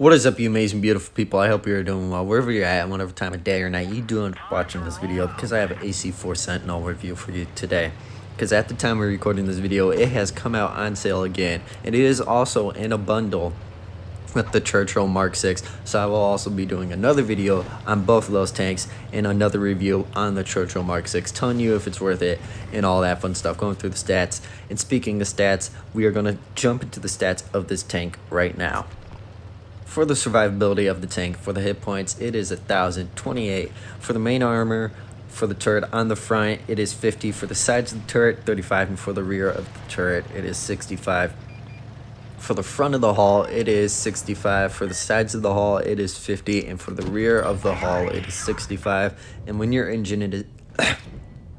What is up, you amazing, beautiful people? I hope you're doing well, wherever you're at, whatever time of day or night you doing watching this video, because I have an AC4 Sentinel review for you today. Because at the time we're recording this video, it has come out on sale again, and it is also in a bundle with the Churchill Mark 6. So I will also be doing another video on both of those tanks and another review on the Churchill Mark 6, telling you if it's worth it and all that fun stuff, going through the stats. And speaking of stats, we are going to jump into the stats of this tank right now. For the survivability of the tank, for the hit points, it is 1,028. For the main armor, for the turret on the front, it is 50. For the sides of the turret, 35. And for the rear of the turret, it is 65. For the front of the hull, it is 65. For the sides of the hull, it is 50. And for the rear of the hull, it is 65. And when your engine is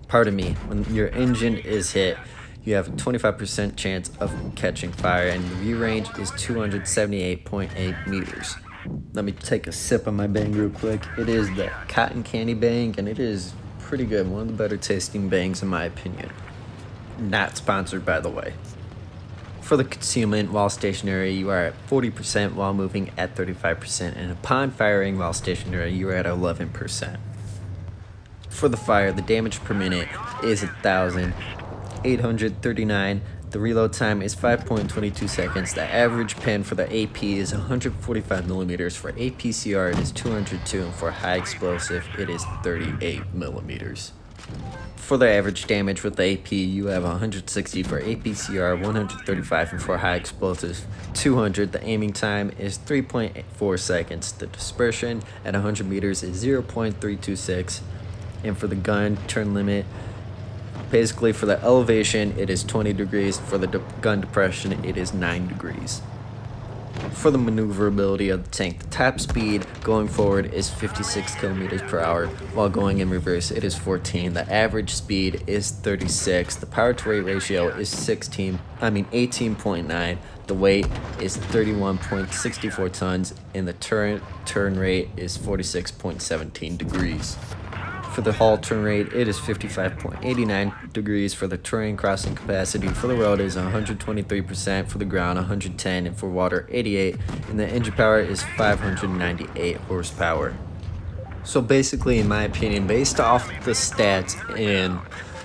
when your engine is hit, you have a 25% chance of catching fire, and the view range is 278.8 meters. Let me take a sip of my bang real quick. It is the cotton candy bang, and it is pretty good. One of the better tasting bangs in my opinion. Not sponsored, by the way. For the concealment while stationary, you are at 40%, while moving at 35%, and upon firing while stationary, you are at 11%. For the fire, the damage per minute is 1,839. The reload time is 5.22 seconds. The average pen for the AP is 145 millimeters. For APCR, it is 202, and for high explosive, it is 38 millimeters. For the average damage with the AP, you have 160 for APCR, 135, and for high explosives, 200. The aiming time is 3.4 seconds. The dispersion at 100 meters is 0.326, and for the gun turn limit, basically for the elevation, it is 20 degrees. For the gun depression, it is 9 degrees. For the maneuverability of the tank, the top speed going forward is 56 kilometers per hour, while going in reverse, it is 14. The average speed is 36. The power to weight ratio is 18.9. The weight is 31.64 tons, and the turn rate is 46.17 degrees. For the hull turn rate, it is 55.89 degrees. For the terrain crossing capacity, for the road is 123%, for the ground 110, and for water 88, and the engine power is 598 horsepower. So basically, in my opinion, based off the stats and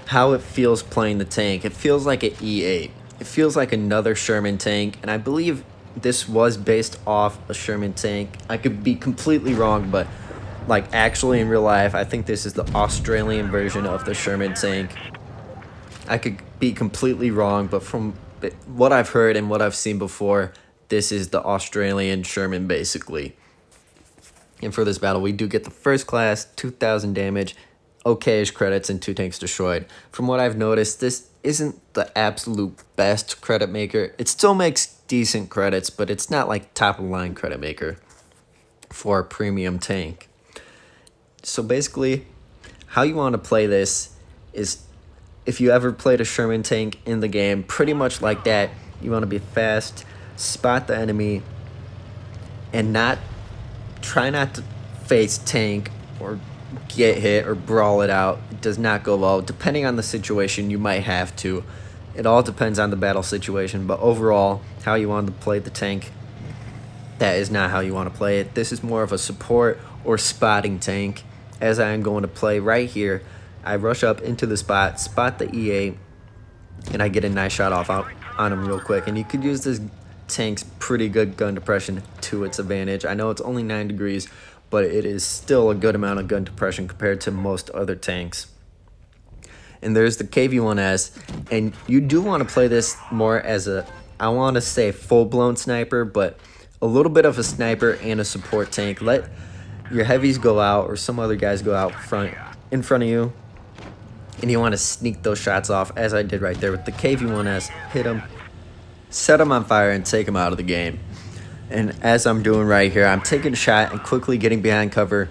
how it feels playing the tank, it feels like an E8. It feels like another Sherman tank, and I believe this was based off a Sherman tank. I could be completely wrong, but like actually in real life, I think this is the Australian version of the Sherman tank. I could be completely wrong, but from what I've heard and what I've seen before, this is the Australian Sherman basically. And for this battle, we do get the first class, 2,000 damage, okay-ish credits, and 2 tanks destroyed. From what I've noticed, this isn't the absolute best credit maker. It still makes decent credits, but it's not like top-of-the-line credit maker for a premium tank. So basically, how you want to play this is, if you ever played a Sherman tank in the game, pretty much like that. You want to be fast, spot the enemy, and try not to face tank or get hit or brawl it out. It does not go well. Depending on the situation, you might have to. It all depends on the battle situation, but overall, how you want to play the tank, that is not how you want to play it. This is more of a support or spotting tank. As I am going to play right here, I rush up into the spot the E8, and I get a nice shot off on him real quick. And you could use this tank's pretty good gun depression to its advantage. I know it's only 9 degrees, but it is still a good amount of gun depression compared to most other tanks. And there's the KV-1S, and you do want to play this more as a, I want to say full-blown sniper, but a little bit of a sniper and a support tank. Let your heavies go out, or some other guys go out in front of you, and you want to sneak those shots off, as I did right there with the KV-1S. Hit them, set them on fire, and take them out of the game. And as I'm doing right here, I'm taking a shot and quickly getting behind cover.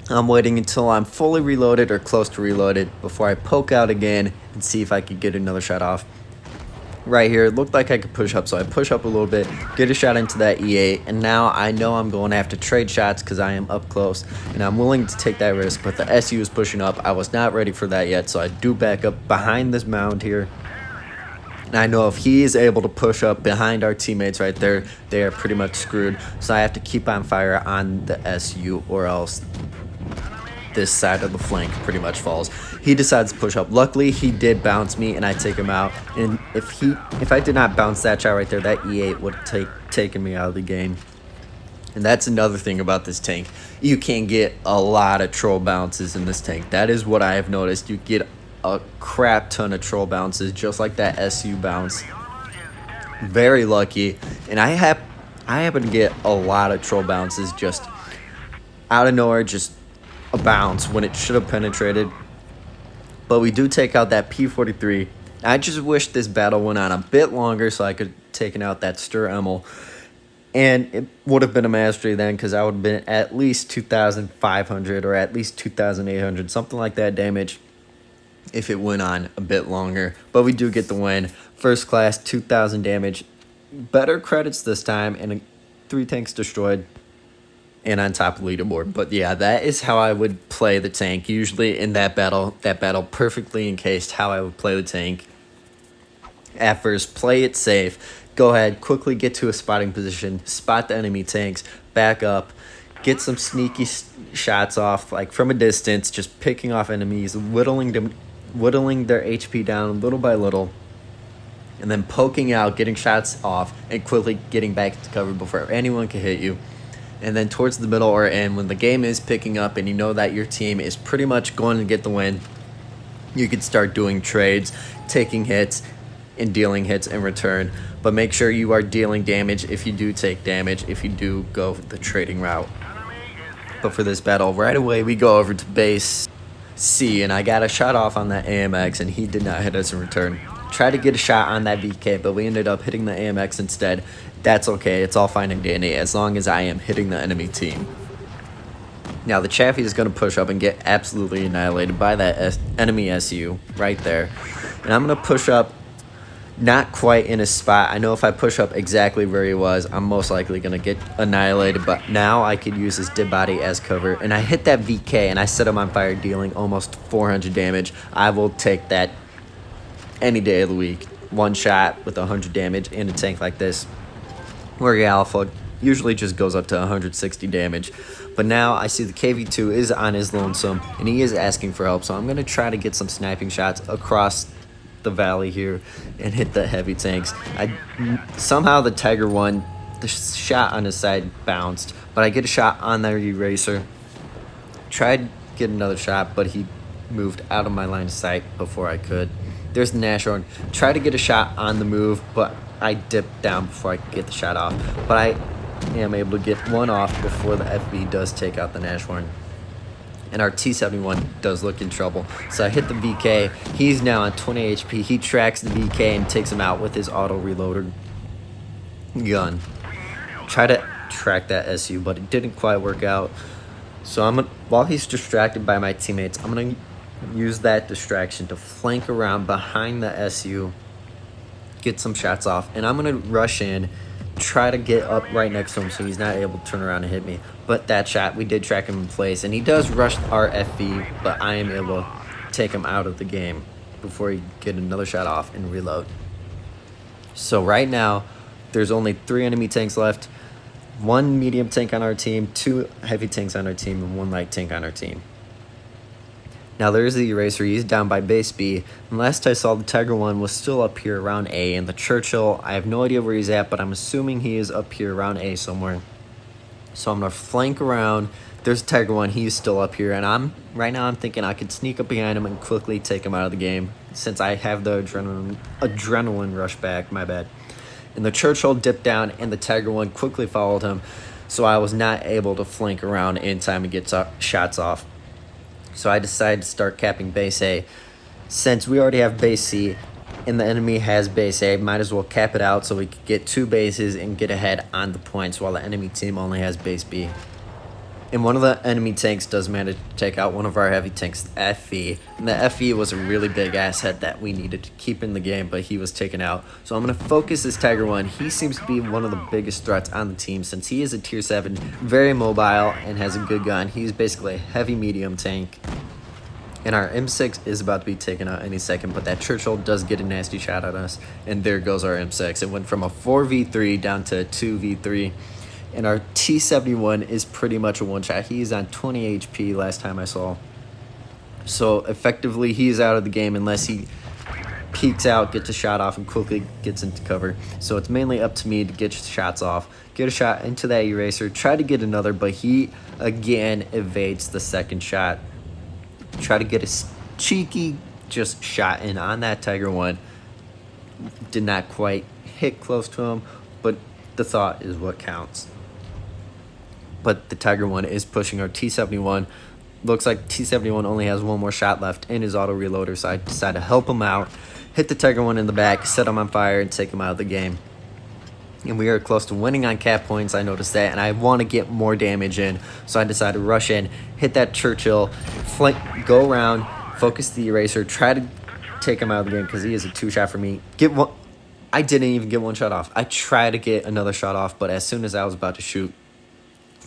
I'm waiting until I'm fully reloaded or close to reloaded before I poke out again and see if I could get another shot off. Right here, it looked like I could push up, so I push up a little bit, get a shot into that E8, and now I know I'm going to have to trade shots because I am up close, and I'm willing to take that risk, but the SU is pushing up. I was not ready for that yet, so I do back up behind this mound here, And I know if he is able to push up behind our teammates right there, they are pretty much screwed. So I have to keep on fire on the SU, or else this side of the flank pretty much falls. He decides to push up. Luckily, he did bounce me, and I take him out. And if I did not bounce that shot right there, that E8 would have taken me out of the game. And that's another thing about this tank. You can get a lot of troll bounces in this tank. That is what I have noticed. You get a crap ton of troll bounces, just like that SU bounce. Very lucky. And I happen to get a lot of troll bounces just out of nowhere, just a bounce when it should have penetrated. But we do take out that P43. I just wish this battle went on a bit longer so I could have taken out that Stir Emil. And it would have been a mastery then, because I would have been at least 2,500 or at least 2,800, something like that damage if it went on a bit longer. But we do get the win. First class, 2,000 damage. Better credits this time, and 3 tanks destroyed. And on top of leaderboard. But yeah, that is how I would play the tank. Usually in that battle perfectly encased how I would play the tank. At first, play it safe. Go ahead, quickly get to a spotting position, spot the enemy tanks, back up, get some sneaky shots off, like from a distance, just picking off enemies, whittling their HP down little by little, and then poking out, getting shots off, and quickly getting back to cover before anyone can hit you. And then towards the middle or end, when the game is picking up and you know that your team is pretty much going to get the win, you can start doing trades, taking hits, and dealing hits in return. But make sure you are dealing damage if you do take damage, if you do go the trading route. But for this battle, right away we go over to base C, and I got a shot off on that AMX, and he did not hit us in return. Tried to get a shot on that VK, but we ended up hitting the AMX instead. That's okay, it's all fine and dandy as long as I am hitting the enemy team. Now the Chaffee is going to push up and get absolutely annihilated by that enemy SU right there. And I'm going to push up not quite in a spot. I know if I push up exactly where he was, I'm most likely going to get annihilated, but now I could use his dead body as cover. And I hit that VK and I set him on fire, dealing almost 400 damage. I will take that any day of the week. One shot with 100 damage in a tank like this, where Alpha usually just goes up to 160 damage. But now I see the KV2 is on his lonesome, and he is asking for help, so I'm going to try to get some sniping shots across the valley here and hit the heavy tanks. Somehow the Tiger 1, the shot on his side bounced, but I get a shot on the eraser. Tried to get another shot, but he moved out of my line of sight before I could. There's the Nashorn. Tried to get a shot on the move, but I dipped down before I could get the shot off. But I am able to get one off before the FV does take out the Nashorn. And our T-71 does look in trouble. So I hit the VK. He's now on 20 HP. He tracks the VK and takes him out with his auto-reloader gun. Try to track that SU, but it didn't quite work out. So while he's distracted by my teammates, I'm going to use that distraction to flank around behind the SU, get some shots off, and I'm going to rush in, try to get up right next to him so he's not able to turn around and hit me. But that shot, we did track him in place, and he does rush our FV, but I am able to take him out of the game before he get another shot off and reload. So right now, there's only 3 enemy tanks left, 1 medium tank on our team, 2 heavy tanks on our team, and 1 light tank on our team. Now there's the Eraser, he's down by base B, and last I saw the Tiger 1 was still up here around A, and the Churchill, I have no idea where he's at, but I'm assuming he is up here around A somewhere. So I'm going to flank around. There's Tiger 1, he's still up here, and right now I'm thinking I could sneak up behind him and quickly take him out of the game, since I have the adrenaline rush back, my bad. And the Churchill dipped down, and the Tiger 1 quickly followed him, so I was not able to flank around in time to get shots off. So I decided to start capping base A. Since we already have base C and the enemy has base A, might as well cap it out so we could get 2 bases and get ahead on the points while the enemy team only has base B. And one of the enemy tanks does manage to take out one of our heavy tanks, the FE. And the FE was a really big asset that we needed to keep in the game, but he was taken out. So I'm going to focus this Tiger 1. He seems to be one of the biggest threats on the team since he is a tier 7, very mobile, and has a good gun. He's basically a heavy medium tank. And our M6 is about to be taken out any second, but that Churchill does get a nasty shot at us. And there goes our M6. It went from a 4v3 down to a 2v3. And our T71 is pretty much a one-shot. He's on 20 HP last time I saw. So effectively, he's out of the game unless he peeks out, gets a shot off, and quickly gets into cover. So it's mainly up to me to get shots off, get a shot into that eraser, try to get another, but he again evades the second shot. Try to get a cheeky just shot in on that Tiger 1. Did not quite hit close to him, but the thought is what counts. But the Tiger 1 is pushing our T71. Looks like T71 only has one more shot left in his auto reloader, so I decided to help him out, hit the Tiger 1 in the back, set him on fire, and take him out of the game. And we are close to winning on cap points. I noticed that, and I want to get more damage in, so I decided to rush in, hit that Churchill, flank, go around, focus the eraser, try to take him out of the game because he is a two-shot for me. Get one. I didn't even get one shot off. I tried to get another shot off, but as soon as I was about to shoot,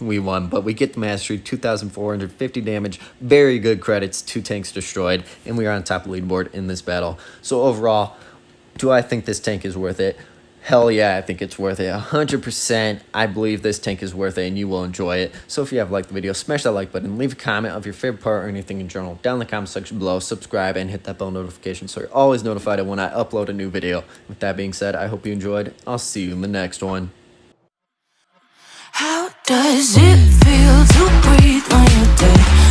we won. But we get the mastery, 2,450 damage, very good credits, 2 tanks destroyed, and we are on top of the leaderboard in this battle. So overall, do I think this tank is worth it? Hell yeah, I think it's worth it. 100%, I believe this tank is worth it and you will enjoy it. So if you have liked the video, smash that like button, leave a comment of your favorite part or anything in general down in the comment section below, subscribe, and hit that bell notification so you're always notified of when I upload a new video. With that being said, I hope you enjoyed. I'll see you in the next one. How does it feel to breathe when you're dead?